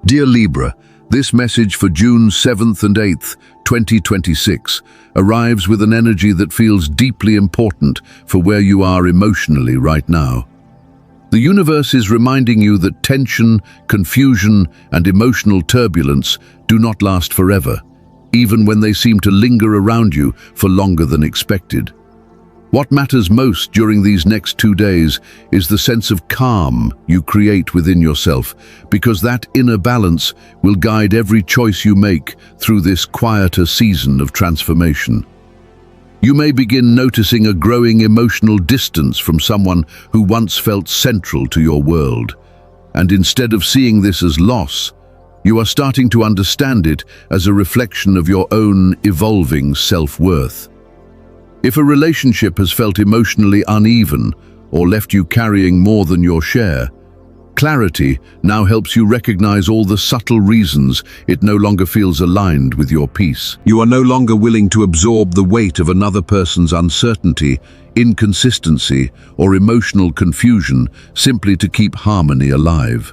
Dear Libra, this message for June 7th and 8th, 2026, arrives with an energy that feels deeply important for where you are emotionally right now. The universe is reminding you that tension, confusion, and emotional turbulence do not last forever, even when they seem to linger around you for longer than expected. What matters most during these next 2 days is the sense of calm you create within yourself, because that inner balance will guide every choice you make through this quieter season of transformation. You may begin noticing a growing emotional distance from someone who once felt central to your world, and instead of seeing this as loss, you are starting to understand it as a reflection of your own evolving self-worth. If a relationship has felt emotionally uneven or left you carrying more than your share, clarity now helps you recognize all the subtle reasons it no longer feels aligned with your peace. You are no longer willing to absorb the weight of another person's uncertainty, inconsistency, or emotional confusion simply to keep harmony alive.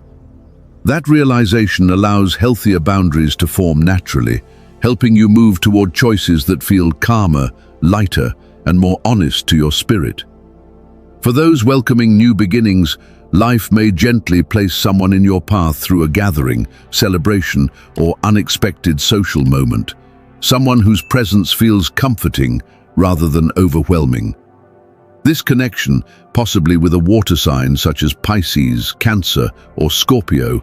That realization allows healthier boundaries to form naturally, helping you move toward choices that feel calmer, lighter, and more honest to your spirit. For those welcoming new beginnings, life may gently place someone in your path through a gathering, celebration, or unexpected social moment, someone whose presence feels comforting rather than overwhelming. This connection, possibly with a water sign such as Pisces, Cancer, or Scorpio,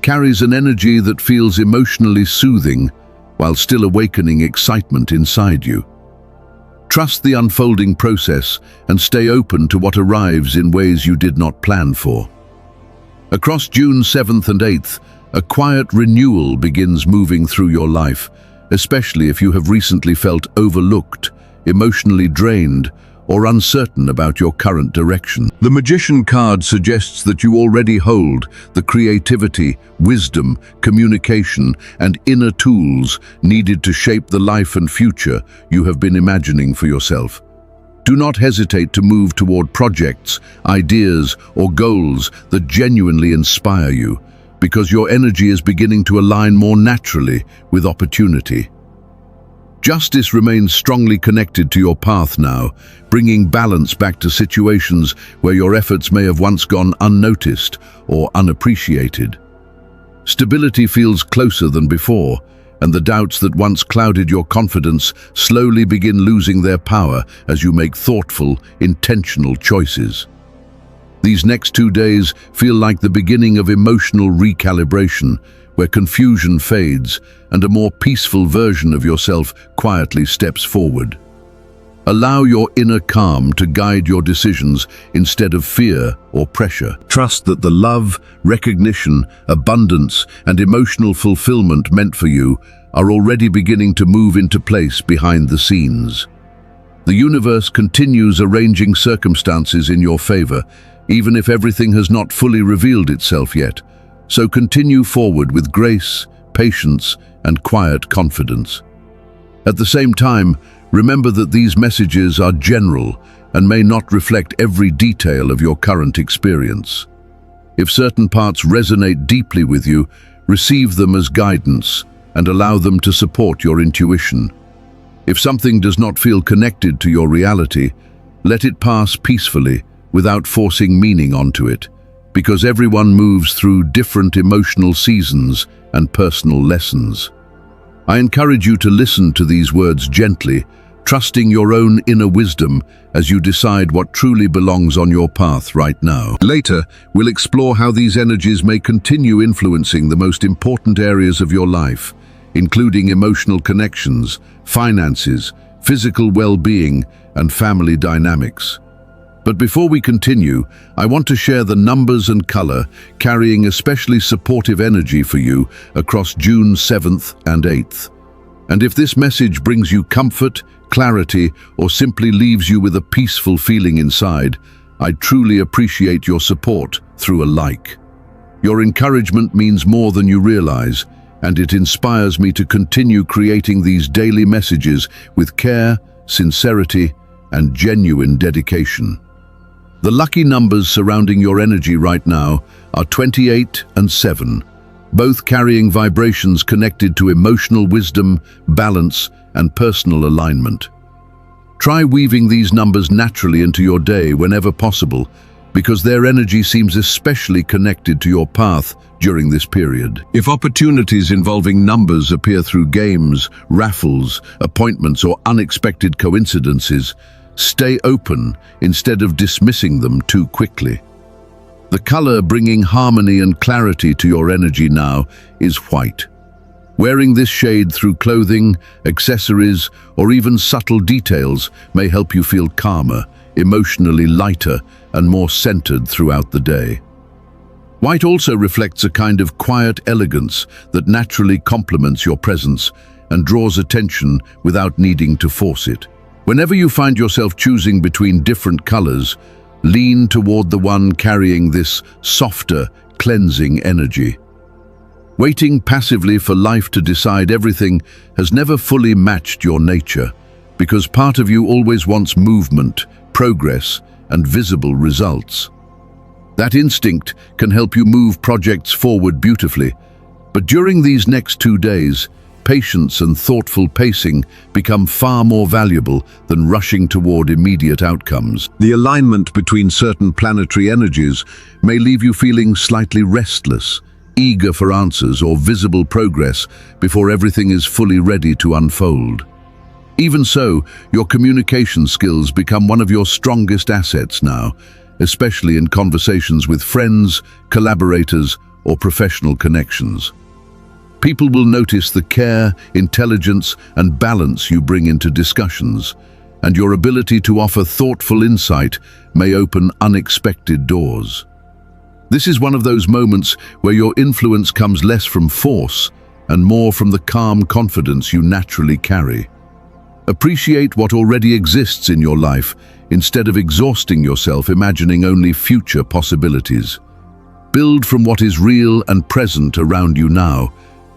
carries an energy that feels emotionally soothing while still awakening excitement inside you. Trust the unfolding process and stay open to what arrives in ways you did not plan for. Across June 7th and 8th, a quiet renewal begins moving through your life, especially if you have recently felt overlooked, emotionally drained, or uncertain about your current direction. The Magician card suggests that you already hold the creativity, wisdom, communication, and inner tools needed to shape the life and future you have been imagining for yourself. Do not hesitate to move toward projects, ideas, or goals that genuinely inspire you, because your energy is beginning to align more naturally with opportunity. Justice remains strongly connected to your path now, bringing balance back to situations where your efforts may have once gone unnoticed or unappreciated. Stability feels closer than before, and the doubts that once clouded your confidence slowly begin losing their power as you make thoughtful, intentional choices. These next 2 days feel like the beginning of emotional recalibration, where confusion fades and a more peaceful version of yourself quietly steps forward. Allow your inner calm to guide your decisions instead of fear or pressure. Trust that the love, recognition, abundance, and emotional fulfillment meant for you are already beginning to move into place behind the scenes. The universe continues arranging circumstances in your favor, even if everything has not fully revealed itself yet. So continue forward with grace, patience, and quiet confidence. At the same time, remember that these messages are general and may not reflect every detail of your current experience. If certain parts resonate deeply with you, receive them as guidance and allow them to support your intuition. If something does not feel connected to your reality, let it pass peacefully without forcing meaning onto it, because everyone moves through different emotional seasons and personal lessons. I encourage you to listen to these words gently, trusting your own inner wisdom as you decide what truly belongs on your path right now. Later, we'll explore how these energies may continue influencing the most important areas of your life, including emotional connections, finances, physical well-being, and family dynamics. But before we continue, I want to share the numbers and color carrying especially supportive energy for you across June 7th and 8th. And if this message brings you comfort, clarity, or simply leaves you with a peaceful feeling inside, I truly appreciate your support through a like. Your encouragement means more than you realize, and it inspires me to continue creating these daily messages with care, sincerity, and genuine dedication. The lucky numbers surrounding your energy right now are 28 and 7, both carrying vibrations connected to emotional wisdom, balance, and personal alignment. Try weaving these numbers naturally into your day whenever possible, because their energy seems especially connected to your path during this period. If opportunities involving numbers appear through games, raffles, appointments, or unexpected coincidences, stay open instead of dismissing them too quickly. The color bringing harmony and clarity to your energy now is white. Wearing this shade through clothing, accessories, or even subtle details may help you feel calmer, emotionally lighter, and more centered throughout the day. White also reflects a kind of quiet elegance that naturally complements your presence and draws attention without needing to force it. Whenever you find yourself choosing between different colors, lean toward the one carrying this softer, cleansing energy. Waiting passively for life to decide everything has never fully matched your nature, because part of you always wants movement, progress, and visible results. That instinct can help you move projects forward beautifully, but during these next 2 days, patience and thoughtful pacing become far more valuable than rushing toward immediate outcomes. The alignment between certain planetary energies may leave you feeling slightly restless, eager for answers or visible progress before everything is fully ready to unfold. Even so, your communication skills become one of your strongest assets now, especially in conversations with friends, collaborators, or professional connections. People will notice the care, intelligence, and balance you bring into discussions, and your ability to offer thoughtful insight may open unexpected doors. This is one of those moments where your influence comes less from force and more from the calm confidence you naturally carry. Appreciate what already exists in your life instead of exhausting yourself imagining only future possibilities. Build from what is real and present around you now,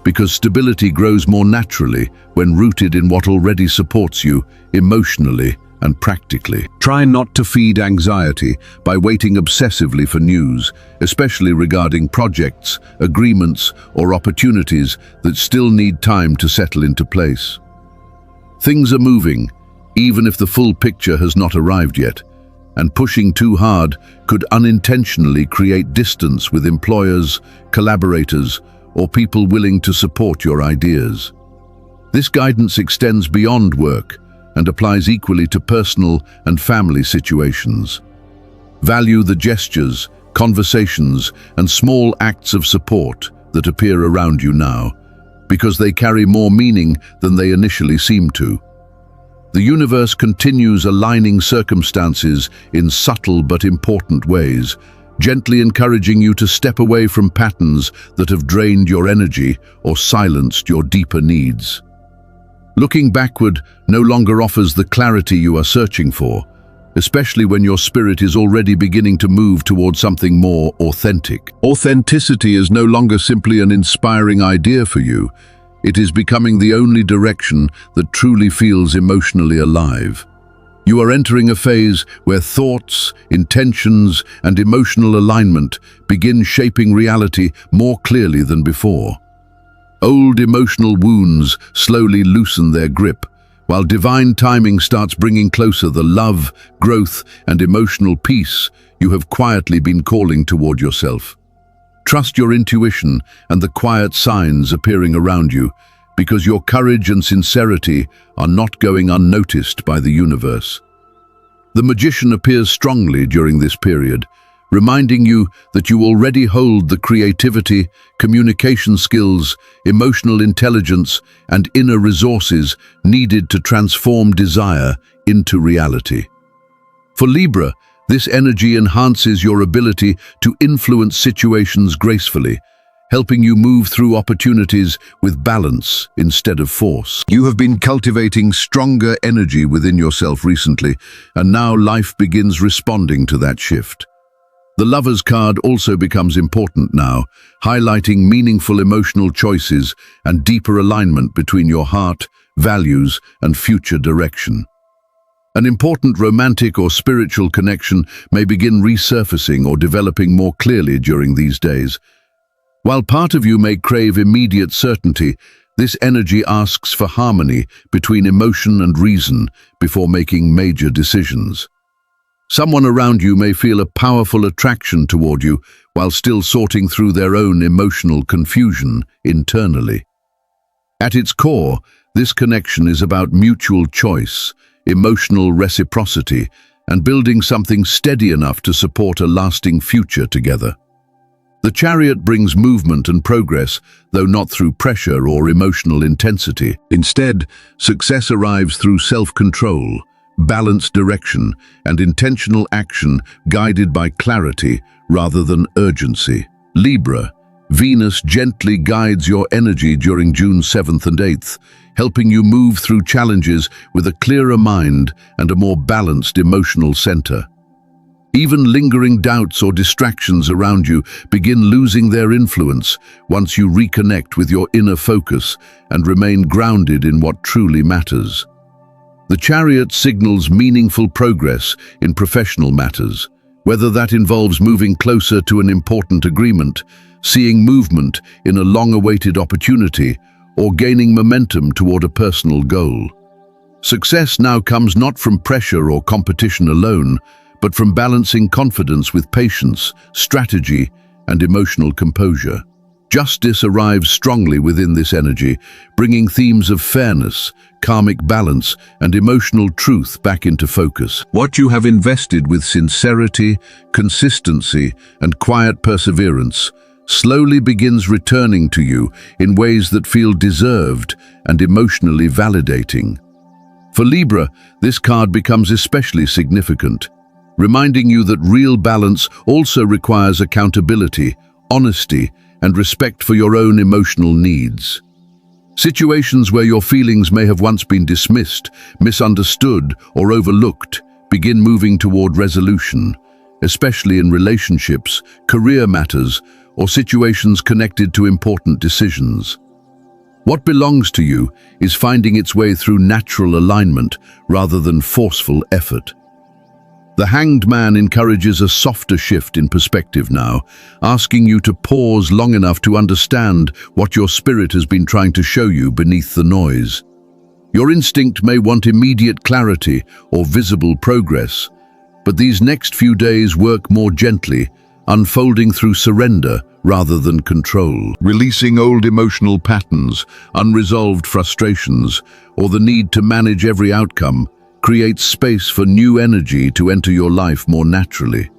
because stability grows more naturally when rooted in what already supports you emotionally and practically. Try not to feed anxiety by waiting obsessively for news, especially regarding projects, agreements, or opportunities that still need time to settle into place. Things are moving, even if the full picture has not arrived yet, and pushing too hard could unintentionally create distance with employers, collaborators, or people willing to support your ideas. This guidance extends beyond work and applies equally to personal and family situations. Value the gestures, conversations, and small acts of support that appear around you now, because they carry more meaning than they initially seem to. The universe continues aligning circumstances in subtle but important ways, gently encouraging you to step away from patterns that have drained your energy or silenced your deeper needs. Looking backward no longer offers the clarity you are searching for, especially when your spirit is already beginning to move towards something more authentic. Authenticity is no longer simply an inspiring idea for you. It is becoming the only direction that truly feels emotionally alive. You are entering a phase where thoughts, intentions, and emotional alignment begin shaping reality more clearly than before. Old emotional wounds slowly loosen their grip, while divine timing starts bringing closer the love, growth, and emotional peace you have quietly been calling toward yourself. Trust your intuition and the quiet signs appearing around you, because your courage and sincerity are not going unnoticed by the universe. The magician appears strongly during this period, reminding you that you already hold the creativity, communication skills, emotional intelligence, and inner resources needed to transform desire into reality. For Libra, this energy enhances your ability to influence situations gracefully, helping you move through opportunities with balance instead of force. You have been cultivating stronger energy within yourself recently, and now life begins responding to that shift. The Lover's card also becomes important now, highlighting meaningful emotional choices and deeper alignment between your heart, values, and future direction. An important romantic or spiritual connection may begin resurfacing or developing more clearly during these days. While part of you may crave immediate certainty, this energy asks for harmony between emotion and reason before making major decisions. Someone around you may feel a powerful attraction toward you while still sorting through their own emotional confusion internally. At its core, this connection is about mutual choice, emotional reciprocity, and building something steady enough to support a lasting future together. The Chariot brings movement and progress, though not through pressure or emotional intensity. Instead, success arrives through self-control, balanced direction, and intentional action guided by clarity rather than urgency. Libra, Venus gently guides your energy during June 7th and 8th, helping you move through challenges with a clearer mind and a more balanced emotional center. Even lingering doubts or distractions around you begin losing their influence once you reconnect with your inner focus and remain grounded in what truly matters. The Chariot signals meaningful progress in professional matters, whether that involves moving closer to an important agreement, seeing movement in a long-awaited opportunity, or gaining momentum toward a personal goal. Success now comes not from pressure or competition alone, but from balancing confidence with patience, strategy, and emotional composure. Justice arrives strongly within this energy, bringing themes of fairness, karmic balance, and emotional truth back into focus. What you have invested with sincerity, consistency, and quiet perseverance slowly begins returning to you in ways that feel deserved and emotionally validating. For Libra, this card becomes especially significant, reminding you that real balance also requires accountability, honesty, and respect for your own emotional needs. Situations where your feelings may have once been dismissed, misunderstood, or overlooked begin moving toward resolution, especially in relationships, career matters, or situations connected to important decisions. What belongs to you is finding its way through natural alignment rather than forceful effort. The Hanged Man encourages a softer shift in perspective now, asking you to pause long enough to understand what your spirit has been trying to show you beneath the noise. Your instinct may want immediate clarity or visible progress, but these next few days work more gently, unfolding through surrender rather than control. Releasing old emotional patterns, unresolved frustrations, or the need to manage every outcome creates space for new energy to enter your life more naturally.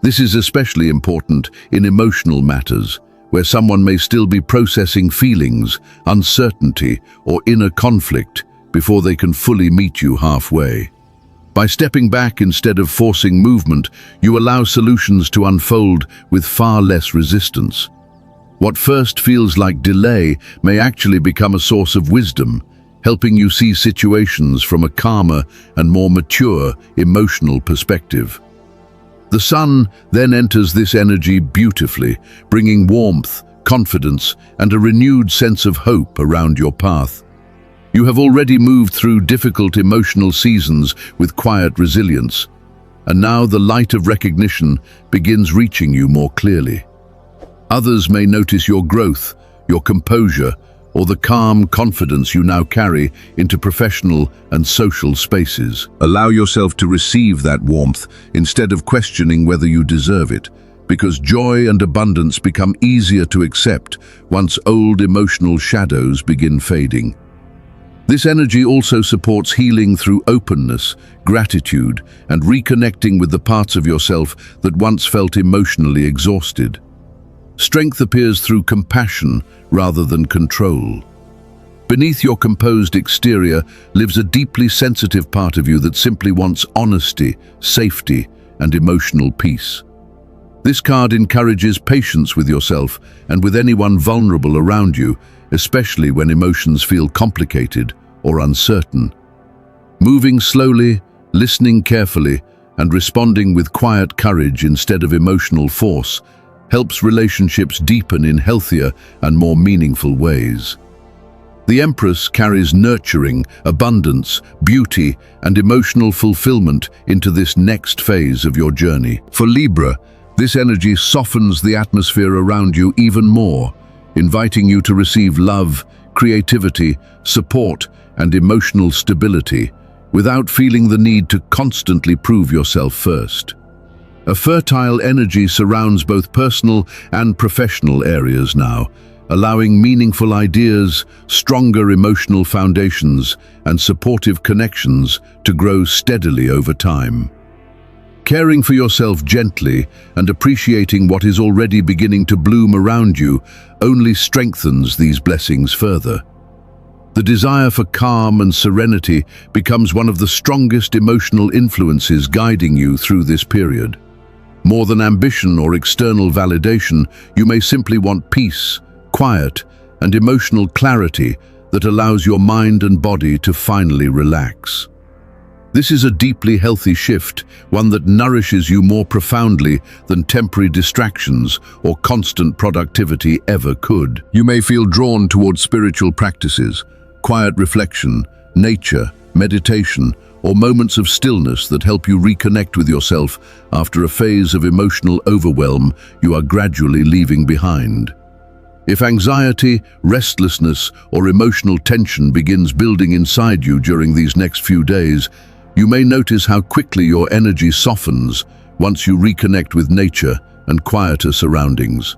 This is especially important in emotional matters, where someone may still be processing feelings, uncertainty, or inner conflict before they can fully meet you halfway. By stepping back instead of forcing movement, you allow solutions to unfold with far less resistance. What first feels like delay may actually become a source of wisdom, helping you see situations from a calmer and more mature emotional perspective. The sun then enters this energy beautifully, bringing warmth, confidence, and a renewed sense of hope around your path. You have already moved through difficult emotional seasons with quiet resilience, and now the light of recognition begins reaching you more clearly. Others may notice your growth, your composure, or the calm confidence you now carry into professional and social spaces. Allow yourself to receive that warmth instead of questioning whether you deserve it, because joy and abundance become easier to accept once old emotional shadows begin fading. This energy also supports healing through openness, gratitude, and reconnecting with the parts of yourself that once felt emotionally exhausted. Strength appears through compassion rather than control. Beneath your composed exterior lives a deeply sensitive part of you that simply wants honesty, safety, and emotional peace. This card encourages patience with yourself and with anyone vulnerable around you, especially when emotions feel complicated or uncertain. Moving slowly, listening carefully, and responding with quiet courage instead of emotional force helps relationships deepen in healthier and more meaningful ways. The Empress carries nurturing, abundance, beauty, and emotional fulfillment into this next phase of your journey. For Libra, This energy softens the atmosphere around you even more, inviting you to receive love, creativity, support, and emotional stability, without feeling the need to constantly prove yourself first. A fertile energy surrounds both personal and professional areas now, allowing meaningful ideas, stronger emotional foundations, and supportive connections to grow steadily over time. Caring for yourself gently and appreciating what is already beginning to bloom around you only strengthens these blessings further. The desire for calm and serenity becomes one of the strongest emotional influences guiding you through this period. More than ambition or external validation, you may simply want peace, quiet, and emotional clarity that allows your mind and body to finally relax. This is a deeply healthy shift, one that nourishes you more profoundly than temporary distractions or constant productivity ever could. You may feel drawn towards spiritual practices, quiet reflection, nature, meditation, or moments of stillness that help you reconnect with yourself after a phase of emotional overwhelm you are gradually leaving behind. If anxiety, restlessness, or emotional tension begins building inside you during these next few days, you may notice how quickly your energy softens once you reconnect with nature and quieter surroundings.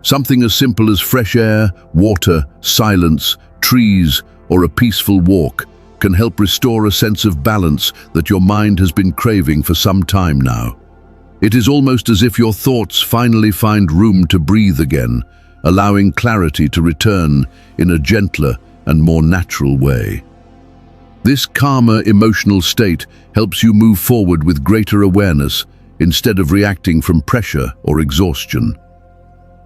Something as simple as fresh air, water, silence, trees, or a peaceful walk can help restore a sense of balance that your mind has been craving for some time now. It is almost as if your thoughts finally find room to breathe again, allowing clarity to return in a gentler and more natural way. This calmer emotional state helps you move forward with greater awareness instead of reacting from pressure or exhaustion.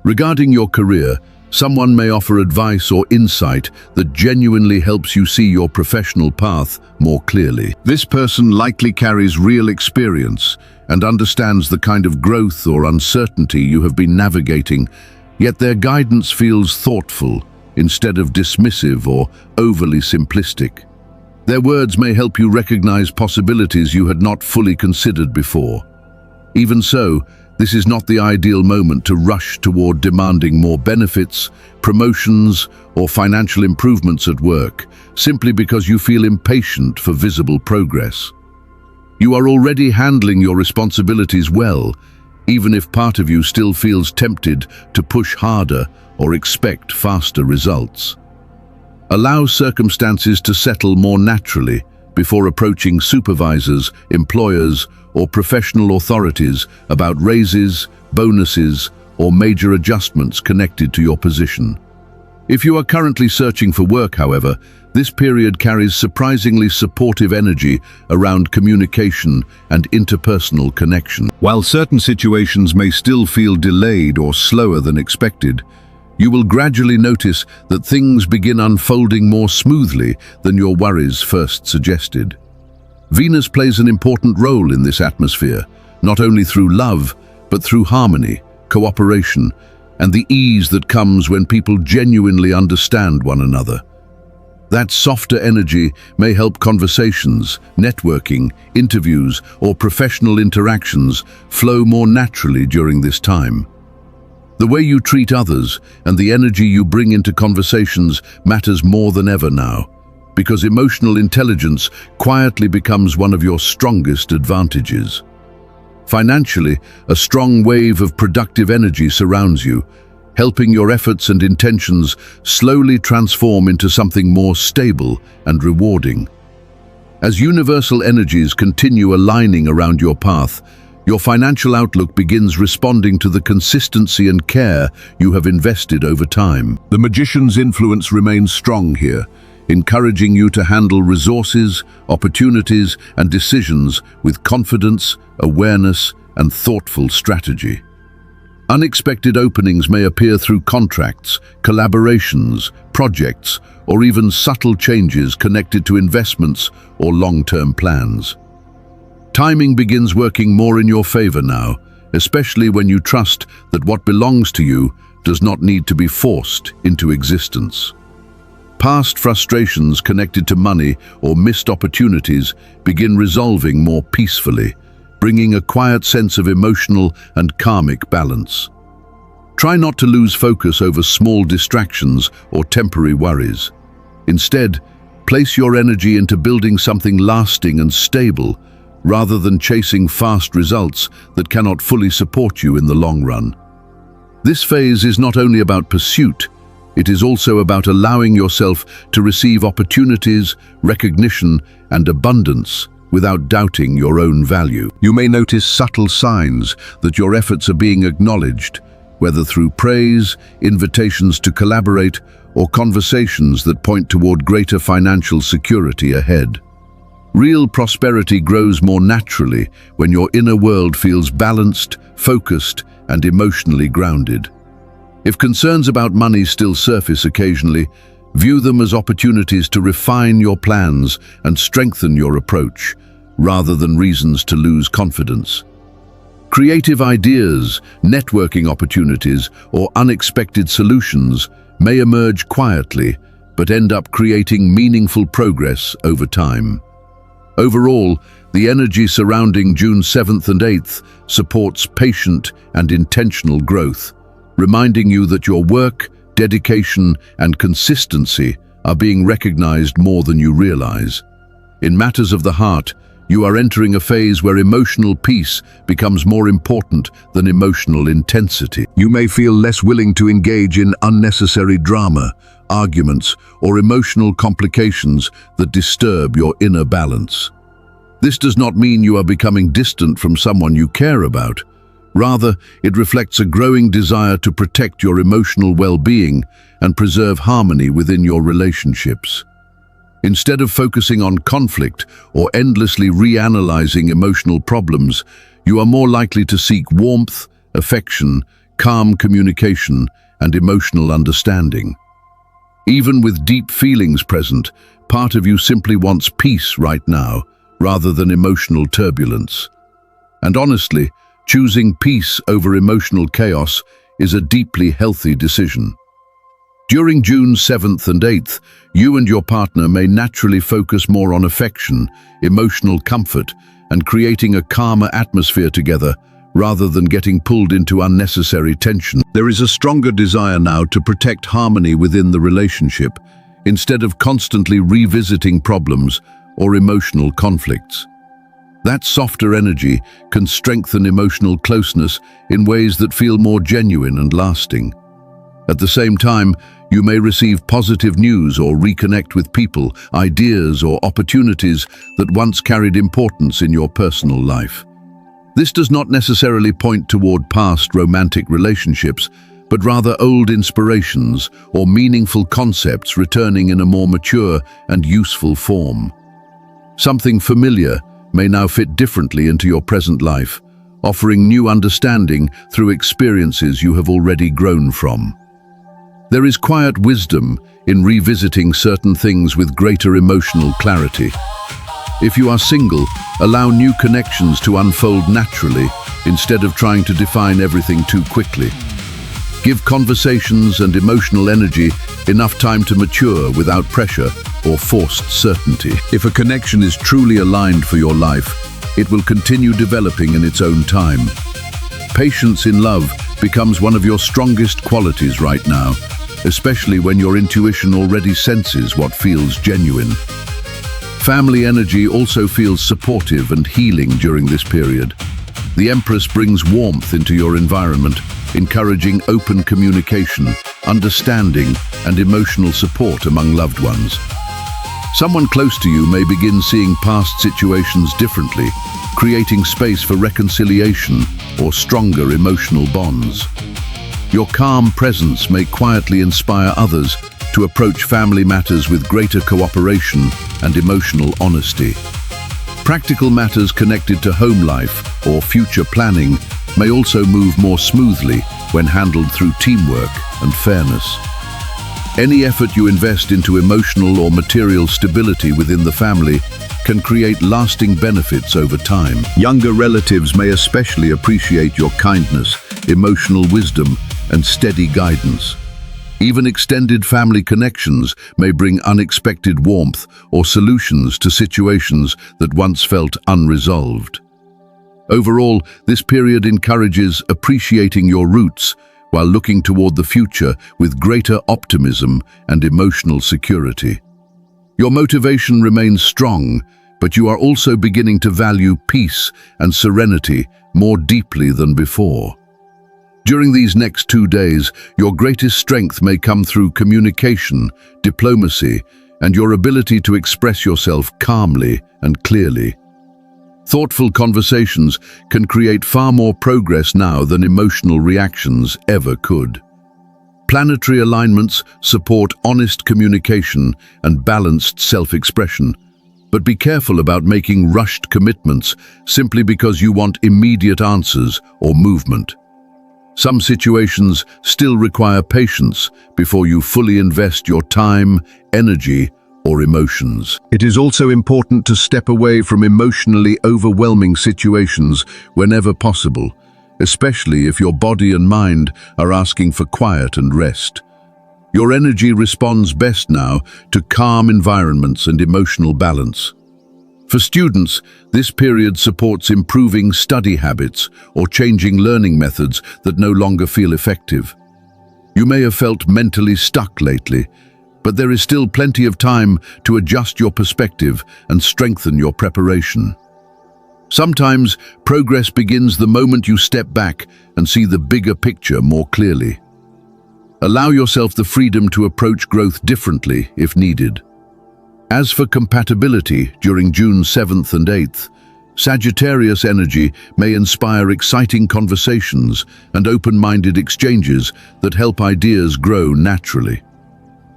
Regarding your career, someone may offer advice or insight that genuinely helps you see your professional path more clearly. This person likely carries real experience and understands the kind of growth or uncertainty you have been navigating, yet their guidance feels thoughtful instead of dismissive or overly simplistic. Their words may help you recognize possibilities you had not fully considered before. Even so, this is not the ideal moment to rush toward demanding more benefits, promotions, or financial improvements at work, simply because you feel impatient for visible progress. You are already handling your responsibilities well, even if part of you still feels tempted to push harder or expect faster results. Allow circumstances to settle more naturally before approaching supervisors, employers, or professional authorities about raises, bonuses, or major adjustments connected to your position. If you are currently searching for work, however, this period carries surprisingly supportive energy around communication and interpersonal connection. While certain situations may still feel delayed or slower than expected, you will gradually notice that things begin unfolding more smoothly than your worries first suggested. Venus plays an important role in this atmosphere, not only through love, but through harmony, cooperation, and the ease that comes when people genuinely understand one another. That softer energy may help conversations, networking, interviews, or professional interactions flow more naturally during this time. The way you treat others and the energy you bring into conversations matters more than ever now, because emotional intelligence quietly becomes one of your strongest advantages. Financially, a strong wave of productive energy surrounds you, helping your efforts and intentions slowly transform into something more stable and rewarding. As universal energies continue aligning around your path, your financial outlook begins responding to the consistency and care you have invested over time. The magician's influence remains strong here, encouraging you to handle resources, opportunities, and decisions with confidence, awareness, and thoughtful strategy. Unexpected openings may appear through contracts, collaborations, projects, or even subtle changes connected to investments or long-term plans. Timing begins working more in your favor now, especially when you trust that what belongs to you does not need to be forced into existence. Past frustrations connected to money or missed opportunities begin resolving more peacefully, bringing a quiet sense of emotional and karmic balance. Try not to lose focus over small distractions or temporary worries. Instead, place your energy into building something lasting and stable, rather than chasing fast results that cannot fully support you in the long run. This phase is not only about pursuit, it is also about allowing yourself to receive opportunities, recognition, and abundance without doubting your own value. You may notice subtle signs that your efforts are being acknowledged, whether through praise, invitations to collaborate, or conversations that point toward greater financial security ahead. Real prosperity grows more naturally when your inner world feels balanced, focused, and emotionally grounded. If concerns about money still surface occasionally, view them as opportunities to refine your plans and strengthen your approach, rather than reasons to lose confidence. Creative ideas, networking opportunities, or unexpected solutions may emerge quietly, but end up creating meaningful progress over time. Overall, the energy surrounding June 7th and 8th supports patient and intentional growth, reminding you that your work, dedication, and consistency are being recognized more than you realize. In matters of the heart, you are entering a phase where emotional peace becomes more important than emotional intensity. You may feel less willing to engage in unnecessary drama, arguments, or emotional complications that disturb your inner balance. This does not mean you are becoming distant from someone you care about. Rather, it reflects a growing desire to protect your emotional well-being and preserve harmony within your relationships. Instead of focusing on conflict or endlessly reanalyzing emotional problems, you are more likely to seek warmth, affection, calm communication, and emotional understanding. Even with deep feelings present, part of you simply wants peace right now, rather than emotional turbulence. And honestly, choosing peace over emotional chaos is a deeply healthy decision. During June 7th and 8th, you and your partner may naturally focus more on affection, emotional comfort, and creating a calmer atmosphere together, rather than getting pulled into unnecessary tension. There is a stronger desire now to protect harmony within the relationship, instead of constantly revisiting problems or emotional conflicts. That softer energy can strengthen emotional closeness in ways that feel more genuine and lasting. At the same time, you may receive positive news or reconnect with people, ideas, or opportunities that once carried importance in your personal life. This does not necessarily point toward past romantic relationships, but rather old inspirations or meaningful concepts returning in a more mature and useful form. Something familiar may now fit differently into your present life, offering new understanding through experiences you have already grown from. There is quiet wisdom in revisiting certain things with greater emotional clarity. If you are single, allow new connections to unfold naturally instead of trying to define everything too quickly. Give conversations and emotional energy enough time to mature without pressure or forced certainty. If a connection is truly aligned for your life, it will continue developing in its own time. Patience in love becomes one of your strongest qualities right now, especially when your intuition already senses what feels genuine. Family energy also feels supportive and healing during this period. The Empress brings warmth into your environment, encouraging open communication, understanding, and emotional support among loved ones. Someone close to you may begin seeing past situations differently, creating space for reconciliation or stronger emotional bonds. Your calm presence may quietly inspire others to approach family matters with greater cooperation and emotional honesty. Practical matters connected to home life or future planning may also move more smoothly when handled through teamwork and fairness. Any effort you invest into emotional or material stability within the family can create lasting benefits over time. Younger relatives may especially appreciate your kindness, emotional wisdom, and steady guidance. Even extended family connections may bring unexpected warmth or solutions to situations that once felt unresolved. Overall, this period encourages appreciating your roots while looking toward the future with greater optimism and emotional security. Your motivation remains strong, but you are also beginning to value peace and serenity more deeply than before. During these next 2 days, your greatest strength may come through communication, diplomacy, and your ability to express yourself calmly and clearly. Thoughtful conversations can create far more progress now than emotional reactions ever could. Planetary alignments support honest communication and balanced self-expression, but be careful about making rushed commitments simply because you want immediate answers or movement. Some situations still require patience before you fully invest your time, energy, or emotions. It is also important to step away from emotionally overwhelming situations whenever possible, especially if your body and mind are asking for quiet and rest. Your energy responds best now to calm environments and emotional balance. For students, this period supports improving study habits or changing learning methods that no longer feel effective. You may have felt mentally stuck lately, but there is still plenty of time to adjust your perspective and strengthen your preparation. Sometimes, progress begins the moment you step back and see the bigger picture more clearly. Allow yourself the freedom to approach growth differently if needed. As for compatibility during June 7th and 8th, Sagittarius energy may inspire exciting conversations and open-minded exchanges that help ideas grow naturally.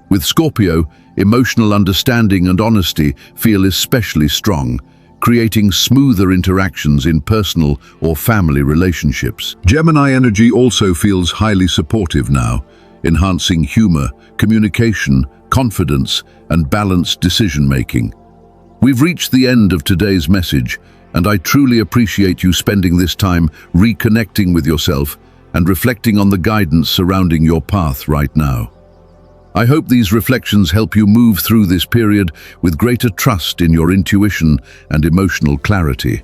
With Scorpio, emotional understanding and honesty feel especially strong, creating smoother interactions in personal or family relationships. Gemini energy also feels highly supportive now, enhancing humor, communication, confidence, and balanced decision-making. We've reached the end of today's message, and I truly appreciate you spending this time reconnecting with yourself and reflecting on the guidance surrounding your path right now. I hope these reflections help you move through this period with greater trust in your intuition and emotional clarity.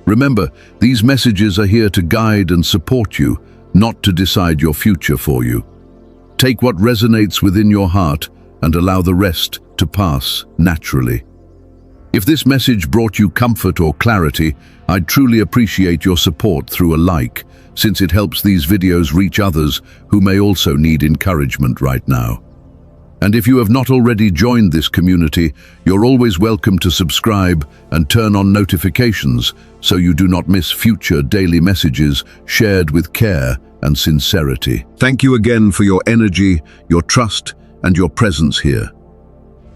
Remember, these messages are here to guide and support you, not to decide your future for you. Take what resonates within your heart and allow the rest to pass naturally. If this message brought you comfort or clarity, I'd truly appreciate your support through a like, since it helps these videos reach others who may also need encouragement right now. And if you have not already joined this community, you're always welcome to subscribe and turn on notifications so you do not miss future daily messages shared with care and sincerity. Thank you again for your energy, your trust, and your presence here.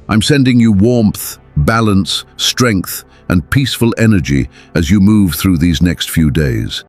I'm sending you warmth, balance, strength, and peaceful energy as you move through these next few days.